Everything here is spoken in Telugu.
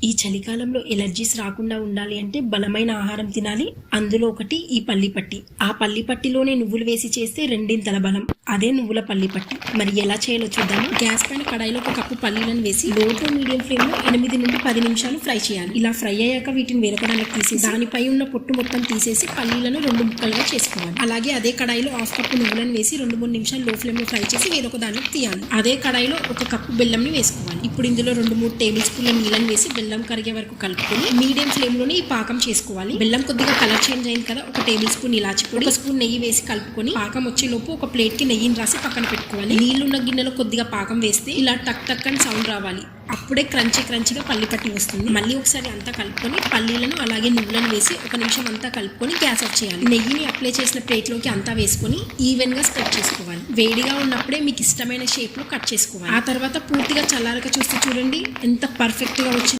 ఈ చలికాలంలో ఎలర్జీస్ రాకుండా ఉండాలి అంటే బలమైన ఆహారం తినాలి. అందులో ఒకటి ఈ పల్లిపట్టి. ఆ పల్లిపట్టిలోనే నువ్వులు వేసి చేస్తే రెండింతల బలం. అదే నువ్వుల పల్లిపట్టి. మరి ఎలా చేయాలో చూద్దాము. గ్యాస్ పైన కడాయిలో ఒక కప్పు పల్లీలను వేసి లో టు మీడియం ఫ్లేమ్ లో 8 నుండి 10 నిమిషాలు ఫ్రై చేయాలి. ఇలా ఫ్రై అయ్యాక వీటిని వేరొకదానికి తీసి దానిపై ఉన్న పొట్టు మొత్తం తీసేసి పల్లీలను 2 ముక్కలుగా చేసుకోవాలి. అలాగే అదే కడాయిలో హాఫ్ కప్పు నువ్వులను వేసి 2-3 నిమిషాలు లో ఫ్లేమ్ లో ఫ్రై చేసి వేరొక దానికి తీయాలి. అదే కడాయిలో ఒక కప్పు బెల్లంని వేసుకోవాలి. ఇప్పుడు ఇందులో 2-3 టేబుల్ స్పూన్ల నీళ్ళని వేసి బెల్లం కరిగే వరకు కలుపుకొని మీడియం ఫ్లేమ్ లోనే ఈ పాకం చేసుకోవాలి. బెల్లం కొద్దిగా కలర్ చేంజ్ అయింది కదా, ఒక టేబుల్ స్పూన్ ఇలాచి పొడి, 1 స్పూన్ నెయ్యి వేసి కలుపుకొని పాకం వచ్చే లోపు ఒక ప్లేట్ కి నెయ్యిని రాసి పక్కన పెట్టుకోవాలి. నీళ్లున్న గిన్నెలో కొద్దిగా పాకం వేస్తే ఇలా టక్ టక్ అని సౌండ్ రావాలి. అప్పుడే క్రంచీగా పల్లిపట్టి వస్తుంది. మళ్ళీ ఒకసారి అంతా కలుపుకొని పల్లీలను అలాగే నువ్వులను వేసి 1 నిమిషం అంతా కలుపుకొని గ్యాస్ ఆఫ్ చేయాలి. నెయ్యిని అప్లై చేసిన ప్లేట్ లోకి అంతా వేసుకొని ఈవెన్ గా స్ప్రెడ్ చేసుకోవాలి. వేడిగా ఉన్నప్పుడే మీకు ఇష్టమైన షేప్ లో కట్ చేసుకోవాలి. ఆ తర్వాత పూర్తిగా చల్లారక చూస్తే చూడండి ఎంత పర్ఫెక్ట్ గా వచ్చింది.